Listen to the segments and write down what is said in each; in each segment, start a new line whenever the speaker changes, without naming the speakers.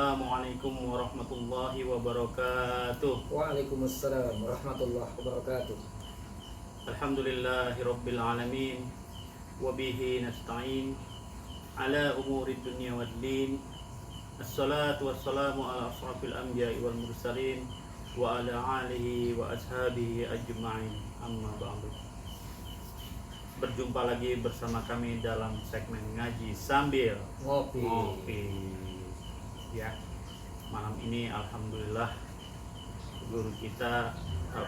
Assalamualaikum warahmatullahi wabarakatuh.
Waalaikumsalam warahmatullahi wabarakatuh.
Alhamdulillahirabbil alamin wa bihi nasta'in ala umuri dunya waddin. Assalatu wassalamu ala asrafil anbiya'i wal mursalin wa ala alihi wa ashabihi ajma'in. Amma ba'du. Berjumpa lagi bersama kami dalam segmen ngaji sambil ngopi. Ya, malam ini alhamdulillah guru kita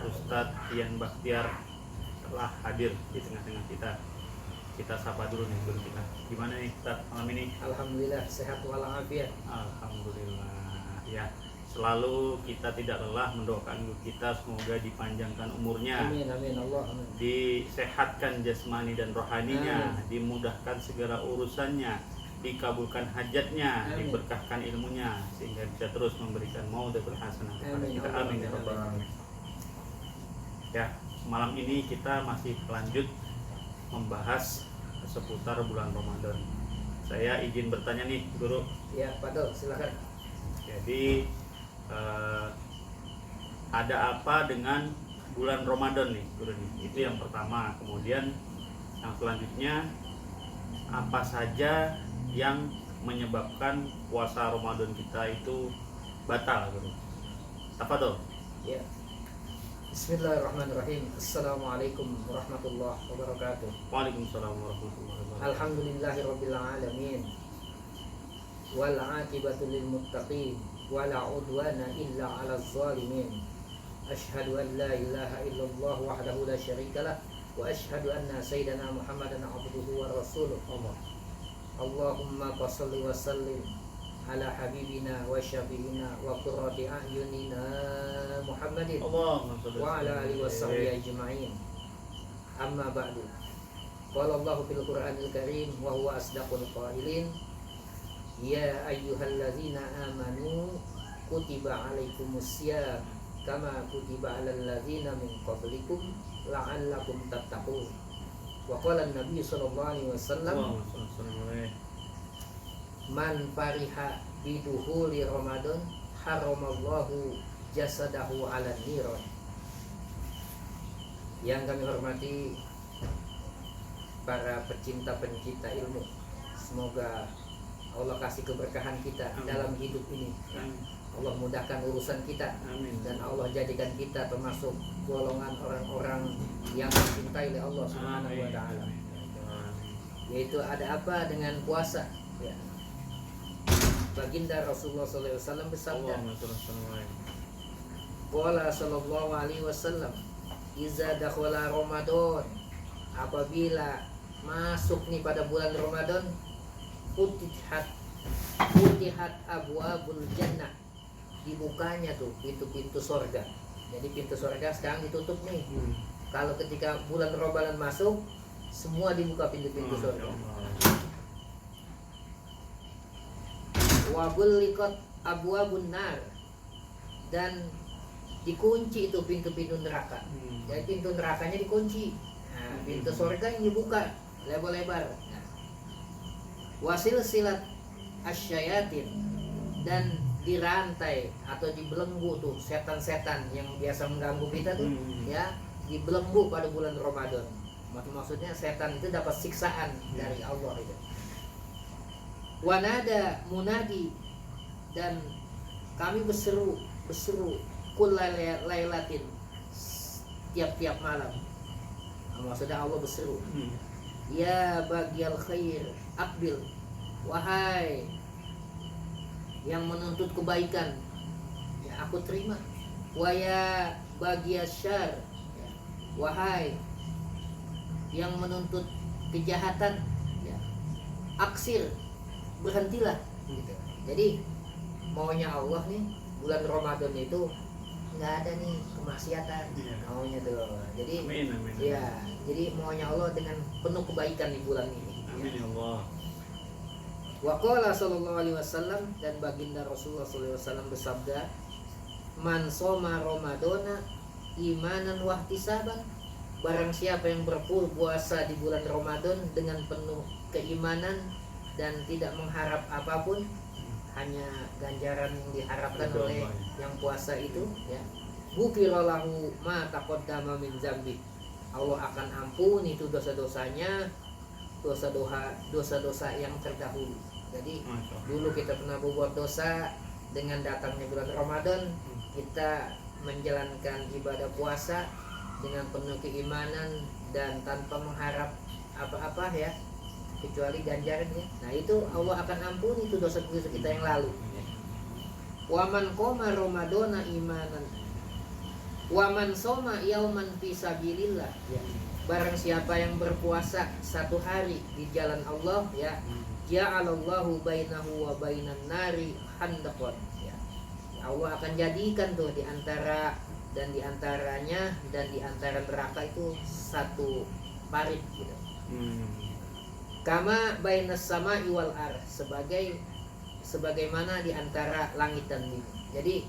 Ustadz Ian Bakhtiar telah hadir di tengah-tengah kita. Kita sapa dulu nih guru kita. Gimana nih Ustadz malam ini?
Alhamdulillah sehat walafiat.
Alhamdulillah. Ya, selalu kita tidak lelah mendoakan guru kita semoga dipanjangkan umurnya.
Amin amin Allah amin.
Disehatkan jasmani dan rohaninya, dimudahkan segala urusannya, dikabulkan hajatnya,
amin.
Diberkahkan ilmunya sehingga bisa terus memberikan maudatul hasanah kepada
Amin,
kita.
Allah,
Amin ya rabbal alamin. Ya, malam ini kita masih lanjut membahas seputar bulan Ramadan. Saya izin bertanya nih, Guru.
Ya, Padol, silakan.
Jadi ada apa dengan bulan Ramadan nih, Guru nih? Itu yang pertama. Kemudian yang selanjutnya, apa saja yang menyebabkan puasa Ramadan kita itu batal, Guru? Tafadhol.
Ya. Bismillahirrahmanirrahim. Assalamualaikum warahmatullahi wabarakatuh.
Waalaikumsalam warahmatullahi wabarakatuh.
Alhamdulillahirabbil alamin. Wal 'aqibatu lil muttaqin wa la 'udwana illa 'alal zalimin. Asyhadu an la ilaha illallah wahdahu la syarikalah wa asyhadu anna sayyidana Muhammadan 'abduhu wa rasuluh. Allahumma shalli wa sallim ala habibina wa syafiina wa qurrati a'yunina Muhammadin wa ala alihi wa sahbihi ajma'in. Amma ba'du. Qala Allahu fil Qur'anil Karim wa huwa asdaqul qailin. Ya ayyuhallazina amanu kutiba 'alaikumusiyam kama kutiba 'alal ladzina min qablikum la'allakum tattaqun. Wa qala an-nabi sallallahu alaihi wasallam, man fariha biduhuli Ramadan haramallahu jasadahu 'alan niran. Yang kami hormati para pecinta-pencinta ilmu, semoga Allah kasih keberkahan kita dalam hidup ini. Allah mudahkan urusan kita. Amin. Dan Allah jadikan kita termasuk golongan orang-orang yang dicintai oleh Allah Subhanahu wa taala. Yaitu ada apa dengan puasa? Ya. Baginda Rasulullah sallallahu alaihi wasallam bersabda, qala sallallahu alaihi wasallam, iza dakhala Ramadan, apabila masuk nih pada bulan Ramadan, futihat abwabul jannah, dibukanya tuh pintu-pintu surga. Jadi pintu surga sekarang ditutup nih. Kalau ketika bulan Ramadan masuk, semua dibuka pintu-pintu surga. Wa buliqat abwabun nar, dan dikunci itu pintu-pintu neraka. Jadi pintu nerakanya dikunci. Nah, pintu surga yang dibuka lebar-lebar. Nah. Wasil silat asyayatin, dan dirantai atau dibelenggu tuh setan-setan yang biasa mengganggu kita tuh, ya, dibelenggu pada bulan Ramadan. Maksudnya setan itu dapat siksaan dari Allah itu. Wanada munadi, dan kami berseru kullailatin, tiap-tiap malam. Maksudnya Allah berseru, ya bagial khair akbil, wahai yang menuntut kebaikan, ya aku terima. Waya bagiasyar, ya, wahai yang menuntut kejahatan, ya, aksir, berhentilah. Gitu. Jadi maunya Allah nih bulan Ramadan itu nggak ada nih kemaksiatan, maunya tuh. Jadi amin. Ya, jadi maunya Allah dengan penuh kebaikan di bulan ini.
Amin ya Allah.
Wa qala sallallahu alaihi wasallam, dan baginda Rasulullah sallallahu alaihi wasallam bersabda, man shoma ramadana imanan wa ihtisaban, barang siapa yang berpuasa di bulan Ramadan dengan penuh keimanan dan tidak mengharap apapun, hanya ganjaran yang diharapkan
Betul,
oleh
Pak.
yang puasa itu ya. Ghufirallahu ma taqaddama min dzambi. Allah akan ampuni itu dosa-dosanya, dosa-dosa yang terdahulu. Jadi
Masya Allah.
dulu kita pernah berbuat dosa, dengan datangnya bulan Ramadan kita menjalankan ibadah puasa dengan penuh keimanan dan tanpa mengharap apa-apa ya, kecuali ganjaran ya. Nah itu Allah akan ampuni itu dosa-dosa kita yang lalu. Waman qoma Ramadana imanan, waman soma yauman fi sabilillah ya. Barang siapa yang berpuasa satu hari di jalan Allah ya, ja'alallahu bainahu wa bainan nari handaqan ya. Allah akan jadikan tuh di antara dan di antaranya dan di antara neraka itu satu parit gitu. Kama bainas sama'i wal ar, sebagaimana di antara langit dan bumi. Jadi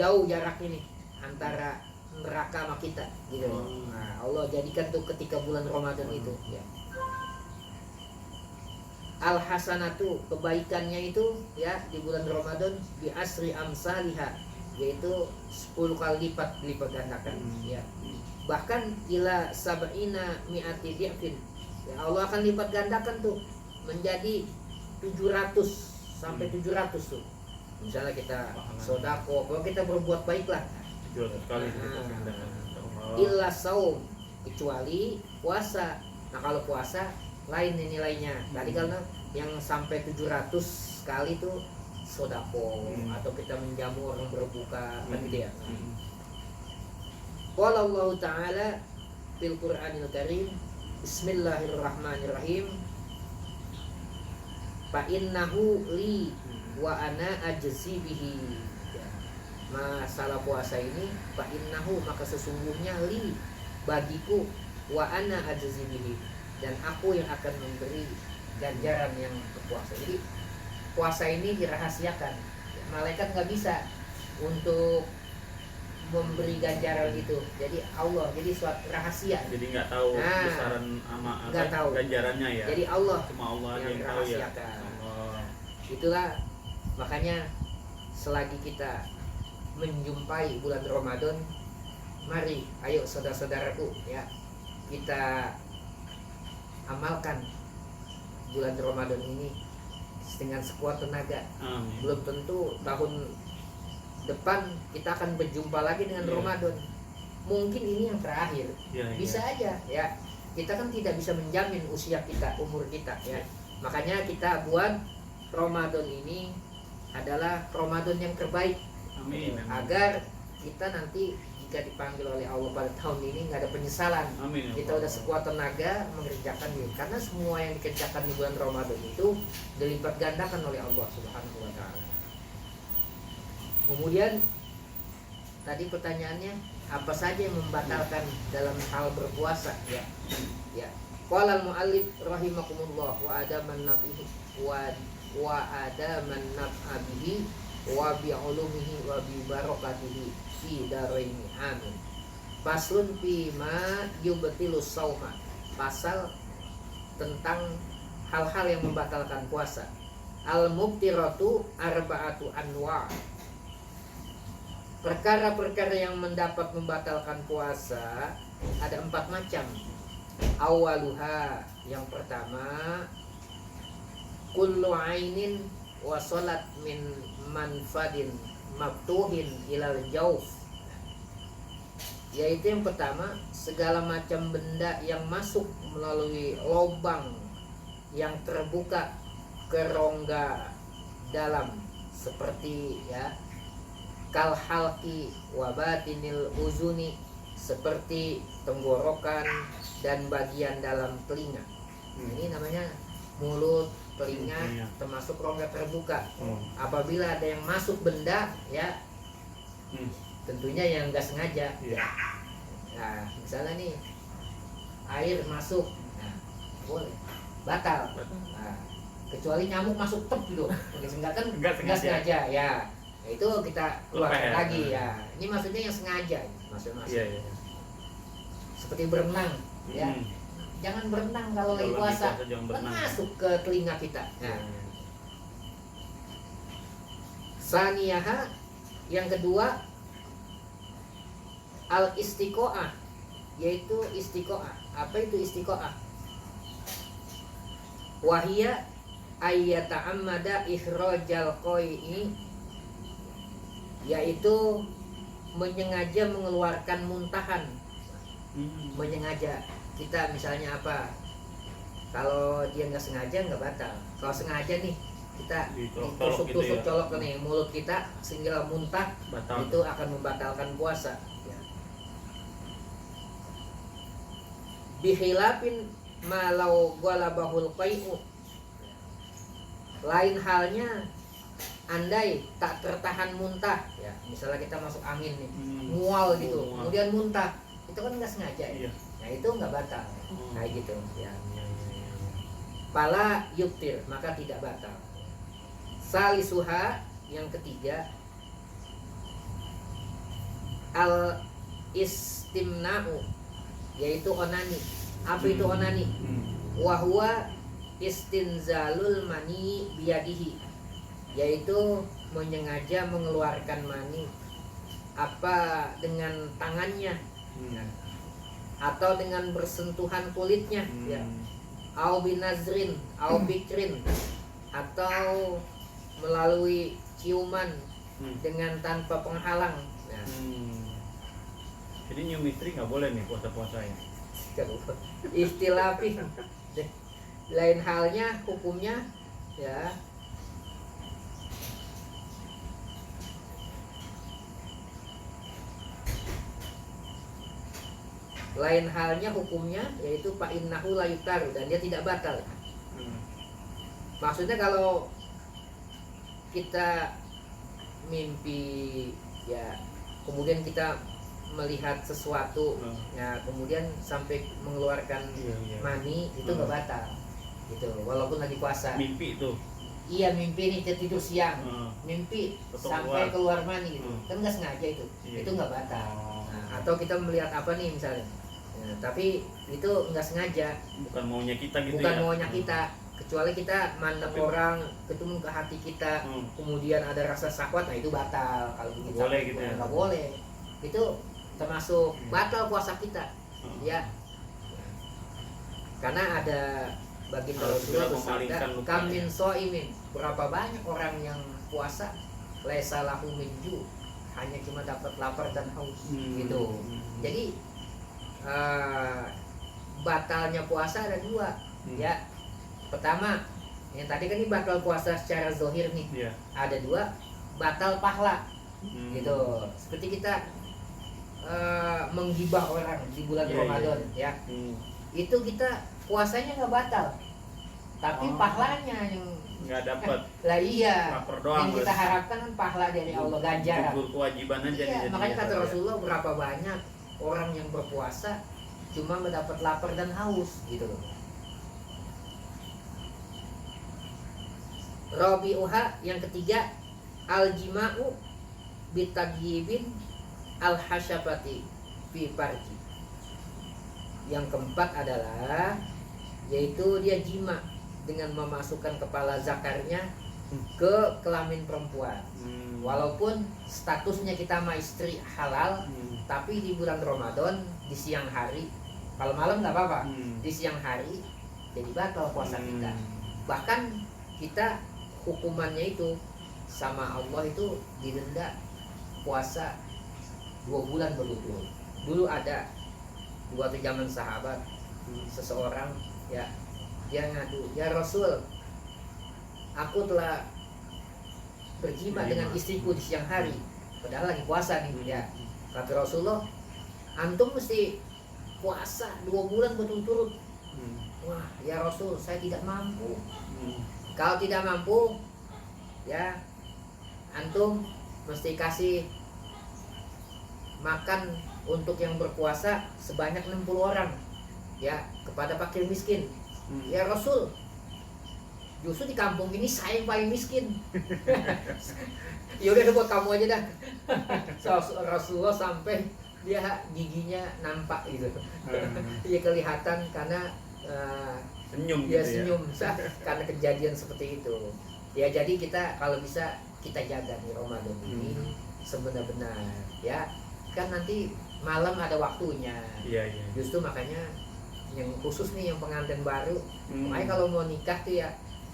jauh jarak ini antara neraka sama kita gitu. Nah, Allah jadikan tuh ketika bulan Ramadan itu ya. Al hasanatu, kebaikannya itu ya di bulan Ramadan bi asri amsalihha, yaitu 10 kali lipat gandakan ya. Bahkan ila sab'ina mi'ati di'fin. Ya, Allah akan lipat gandakan tuh menjadi 700 sampai 700 tuh. Misalnya kita sodako, kalau kita berbuat baiklah
700 kali
illa saum, kecuali puasa. Nah kalau puasa lain nih nilainya. Tadi karena yang sampai 700 kali tuh sodako atau kita menjamu orang berbuka kan gitu ya. Qala Allah Ta'ala fil Qur'anil Karim, Bismillahirrahmanirrahim, fa innahu li wa ana ajzi bihi. Masalah puasa ini, fa innahu, maka sesungguhnya li, bagiku, wa ana ajzi bihi, dan aku yang akan memberi ganjaran yang berpuasa. Jadi puasa ini dirahasiakan. Malaikat nggak bisa untuk memberi ganjaran itu. Jadi Allah, jadi suatu rahasia.
Jadi nggak tahu besaran sama ganjarannya ya.
Jadi Allah
cuma Allah
yang
tahu ya.
Itulah makanya selagi kita menjumpai bulan Ramadan, mari ayo saudara-saudaraku ya, kita amalkan bulan Ramadan ini dengan sekuat tenaga. Belum tentu tahun depan kita akan berjumpa lagi dengan Ramadan. Mungkin ini yang terakhir. Bisa aja ya. Kita kan tidak bisa menjamin usia kita, umur kita ya. Makanya kita buat Ramadan ini adalah Ramadan yang terbaik.
Amin.
Agar kita nanti jika dipanggil oleh Allah pada tahun ini nggak ada penyesalan.
Amin.
Kita udah sekuat tenaga mengerjakan ini, karena semua yang dikerjakan di bulan Ramadan itu dilipat gandakan oleh Allah Subhanahu wa Ta'ala. Kemudian tadi pertanyaannya, apa saja yang membatalkan dalam hal berpuasa ya? Ya. Qala al-muallif rahimakumullah wa adaman nabihi wa adaman nabihi wa bi ulumihi wa bi barakatihi fi daraini amin. Faslun fi ma yubtilus shauma. Pasal tentang hal-hal yang membatalkan puasa. Al-mubtiratu arba'atu anwa. Perkara-perkara yang mendapat membatalkan puasa ada 4 macam. Awaluha, yang pertama, kullu ainin wa salat min manfadin maftuhin ilal jauf, yaitu yang pertama, segala macam benda yang masuk melalui lubang yang terbuka ke rongga dalam, seperti ya kal halki wa batinil uzuni, seperti tenggorokan dan bagian dalam telinga. Ini namanya mulut, telinga, termasuk rongga terbuka. Apabila ada yang masuk benda ya, tentunya yang nggak sengaja. Nah, misalnya nih air masuk, nah, boleh batal. Nah, kecuali nyamuk masuk tep gitu, nggak sengaja ya. Nah, itu kita keluarkan lagi ya. Ini maksudnya yang sengaja, masuk. Seperti berenang ya. Jangan berenang kalau lagi puasa, kan masuk ke telinga kita. Nah. Saniyaha, yang kedua, al istiqoah, yaitu istiqoah. Apa itu istiqoah? Wahia ayyata'ammada ikhrajal qai'i, yaitu menyengaja mengeluarkan muntahan. Menyengaja, kita misalnya apa, kalau dia nggak sengaja nggak batal. Kalau sengaja nih kita tusuk-tusuk colok nih mulut kita sehingga muntah,
batal.
Itu akan membatalkan puasa ya. Bihilafin malau ghalabahul qai'u, lain halnya andai tak tertahan muntah ya, misalnya kita masuk angin nih, mual gitu, kemudian muntah, itu kan nggak sengaja ya. Nah itu nggak batal kayak gitu ya. Pala yuktir, maka tidak batal. Salisuha, yang ketiga, al istimna'u, yaitu onani. Apa itu onani? Wahwa istinzalul mani biyadihi, yaitu menyengaja mengeluarkan mani apa dengan tangannya atau dengan bersentuhan kulitnya ya. Au binazrin au bikrin, atau melalui ciuman dengan tanpa penghalang. Nah,
jadi nyium istri nggak boleh nih puasa-puasanya.
Istilafih, lain halnya hukumnya ya. Lain halnya hukumnya, yaitu fa innahu la yutaru, dan dia tidak batal. Maksudnya kalau kita mimpi ya, kemudian kita melihat sesuatu ya, kemudian sampai mengeluarkan mani, itu nggak batal gitu, walaupun lagi puasa.
Mimpi itu.
Iya, mimpi nih, tidur siang, mimpi sampai keluar mani gitu. Kan nggak sengaja itu. Itu nggak batal. Nah, atau kita melihat apa nih misalnya, ya, tapi itu nggak sengaja,
bukan maunya kita gitu.
Bukan
ya?
maunya kita, kecuali kita mandang orang ketemu ke hati kita, kemudian ada rasa syahwat, nah itu batal. Kalau begitu
boleh gitu ya?
Nggak boleh, itu termasuk batal puasa kita ya. Karena ada baginda Rasulullah bersabda, kam min shaimin, berapa banyak orang yang puasa laisa lahu min ju', hanya cuma dapat lapar dan haus gitu. Jadi batalnya puasa ada dua ya. Pertama, yang tadi kan ini batal puasa secara zahir nih. Ada dua, batal pahala gitu. Seperti kita menggibah orang di bulan Ramadan ya. Itu kita puasanya nggak batal, tapi pahalanya yang
nggak dapat.
Lah iya,
lapar doang,
yang kita harapkan kan pahala dari Allah, ganjaran.
Kewajiban aja.
Iya, makanya kata Rasulullah, berapa banyak orang yang berpuasa cuma mendapat lapar dan haus gitu loh. Rabi'uha, yang ketiga, al-jima'u bitagyibin al-hasyafati fi farji. Yang keempat adalah, yaitu dia jima dengan memasukkan kepala zakarnya ke kelamin perempuan. Walaupun statusnya kita sama istri halal, tapi di bulan Ramadan di siang hari, kalau malam nggak apa-apa, di siang hari jadi batal puasa kita. Bahkan kita hukumannya itu sama Allah itu didenda puasa 2 bulan berturut-turut. Dulu ada waktu zaman sahabat, seseorang ya, dia ngadu, ya Rasul, aku telah berjima dengan istriku di siang hari, padahal lagi puasa nih ya. Kata Rasulullah, antum mesti puasa 2 bulan berturut-turut. Wah ya Rasul, saya tidak mampu. Kalau tidak mampu ya, antum mesti kasih makan untuk yang berpuasa sebanyak 60 orang ya, kepada fakir miskin. Ya Rasul, justru di kampung ini saya yang paling miskin. Ya udah buat kamu aja dah. Rasulullah sampai dia giginya nampak gitu. Dia kelihatan karena
senyum
dia
gitu
senyum ya? Karena kejadian seperti itu ya. Jadi kita kalau bisa kita jaga di Ramadan ini
Hmm.
sebenar-benar ya. Kan nanti malam ada waktunya.
Iya, iya.
Justru makanya yang khusus nih yang pengantin baru,
Hmm.
makanya kalau mau nikah tuh ya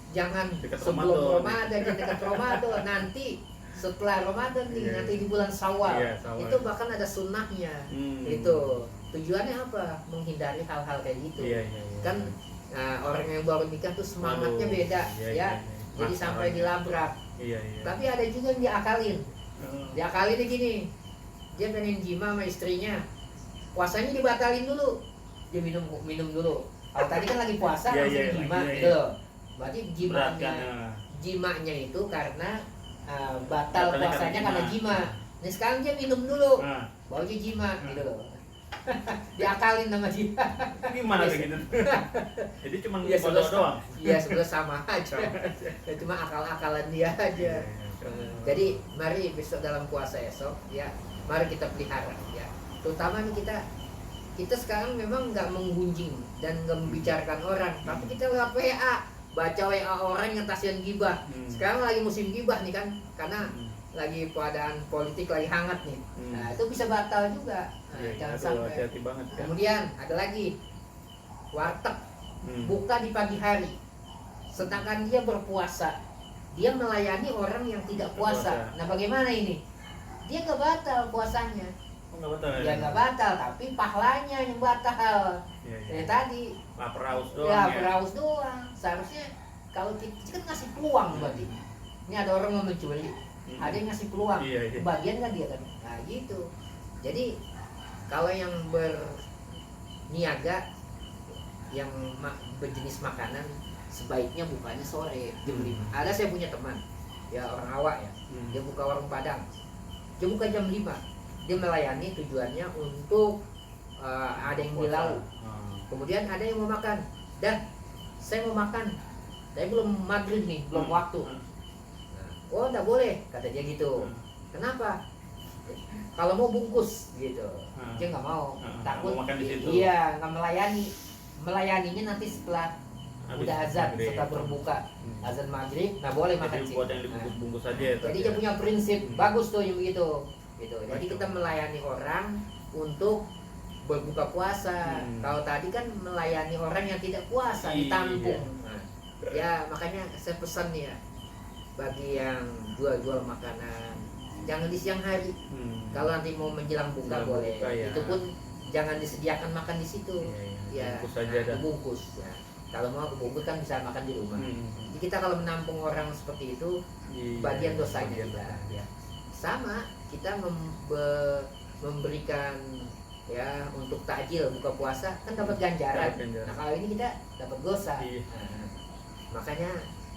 jangan
Dekat
sebelum
Ramadan.
Ramadan, jangan dekat Ramadan, nanti setelah Ramadan nih,
Iya.
nanti di bulan Syawal.
Iya, Syawal.
Itu bahkan ada sunnahnya.
Hmm.
Itu tujuannya apa? Menghindari hal-hal kayak gitu.
Iya, iya, iya.
Kan orang yang baru nikah tuh semangatnya
Waduh,
beda
iya,
ya.
iya, iya.
Jadi sampai
Masalahnya.
dilabrak.
Iya, iya.
Tapi ada juga yang diakalin.
Oh.
Diakalin gini. Dia pengen jima sama istrinya. Puasanya dibatalin dulu. Dia minum dulu. Kalau tadi kan lagi puasa
Iya,
langsung
iya,
jima
iya,
gitu
iya.
loh. Berarti
Berat
jimanya
kan?
jimanya itu karena batal
Batalnya
puasanya
karena
karena
jima.
jima. Nah sekarang dia minum dulu.
Nah,
Baru dia jima gitu loh. Diakalin sama dia.
gimana kayak gitu? Jadi cuma
Iya
foto
sebelah
doang.
Iya sebelah sama aja. Ya, cuma akal-akalan dia aja.
Iya, iya.
Jadi mari besok dalam puasa esok ya, mari kita pelihara ya. Terutama nih kita sekarang memang nggak menggunjing dan nggak membicarakan orang, tapi kita lewat WA, baca WA orang yang tasian gibah.
Hmm.
Sekarang lagi musim gibah nih kan, karena
Hmm.
lagi keadaan politik lagi hangat nih.
Hmm.
Nah itu bisa batal juga. Nah,
Iya, iya.
jangan
Aduh,
sampai.
hati-hati banget kan.
Kemudian ada lagi warteg
Hmm.
buka di pagi hari, sedangkan dia berpuasa, dia melayani orang yang tidak puasa.
Puasa.
Nah bagaimana ini? Dia nggak batal puasanya,
Oh, nggak betul
dia nggak batal, tapi pahalanya yang batal.
Iya, iya.
Yang tadi
Lapar haus doang
ya
ya.
beraus doang. Seharusnya kalau kita kan ngasih peluang berarti. Ini ada orang mau mencuri,
Hmm.
ada yang ngasih peluang,
Iya, iya.
kebagian kan dia kan. Nah gitu. Jadi kalau yang berniaga yang berjenis makanan sebaiknya bukanya sore jam 5. Ada saya punya teman ya orang awak ya,
Hmm.
dia buka warung Padang, dia buka jam 5, dia melayani tujuannya untuk ada yang beli
Puasa.
lauk,
Ah.
kemudian ada yang mau makan, dan saya mau makan tapi belum maghrib nih, belum
Hmm.
waktu.
Hmm.
Nah, oh enggak boleh kata dia gitu.
Hmm.
Kenapa? Kalau mau bungkus gitu,
Hmm.
dia nggak mau,
Hmm.
takut.
Mau makan di situ.
Iya, nggak melayaninya nanti setelah
Habis
udah azan,
maghrib.
setelah berbuka
Hmm.
azan maghrib, nah boleh makan
Jadi
sih.
buat yang
Nah,
dibungkus-bungkus aja ya.
jadi dia punya prinsip
Hmm.
bagus tuh yang begitu, gitu. Jadi
Betul.
kita melayani orang untuk berbuka puasa.
Hmm.
Kalau tadi kan melayani orang yang tidak puasa,
Iya.
ditampung. Nah, ya makanya saya pesan nih ya, bagi yang jual-jual makanan, jangan di siang hari.
Hmm.
Kalau nanti mau menjelang buka
Menjelang
boleh.
buka, ya.
Itu pun jangan disediakan makan di situ.
Iya, iya.
Ya,
Bungkus aja
nah,
dah.
dibungkus. Ya. Kalau mau kebungkus kan bisa makan di rumah.
Hmm.
Jadi kita kalau menampung orang seperti itu,
Iya,
bagian dosanya
bagian
kita.
dosa.
Ya. Sama kita memberikan ya untuk takjil buka puasa kan dapat ganjaran.
Dapat ganjaran.
Nah kalau ini kita dapat dosa.
Iya.
Nah, makanya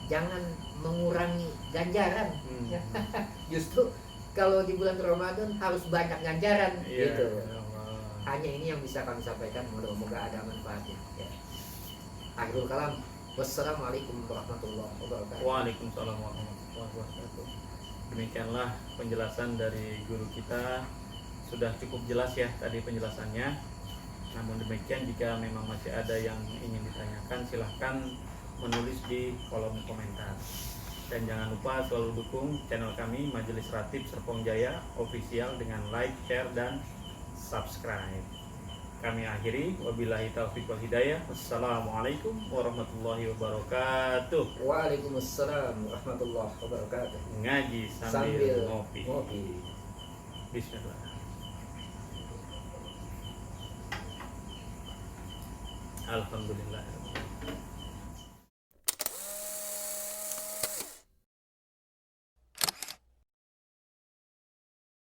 jangan mengurangi ganjaran.
Hmm.
Ya. Justru kalau di bulan Ramadan harus banyak ganjaran
Iya,
gitu.
ya Allah.
Hanya ini yang bisa kami sampaikan, moga-moga ada manfaatnya ya. Akhirul kalam, wassalamualaikum warahmatullahi wabarakatuh.
Waalaikumsalam warahmatullahi wabarakatuh. Demikianlah penjelasan dari guru kita, sudah cukup jelas ya tadi penjelasannya. Namun demikian, jika memang masih ada yang ingin ditanyakan, silahkan menulis di kolom komentar. Dan jangan lupa selalu dukung channel kami Majelis Ratib Serpong Jaya Official dengan like, share, dan subscribe. Kami akhiri, wabillahi taufiq wal hidayah. Wassalamualaikum warahmatullahi wabarakatuh.
Waalaikumsalam warahmatullahi wabarakatuh.
Ngaji sambil
Sambil
ngopi.
ngopi.
Bismillah. Alhamdulillah.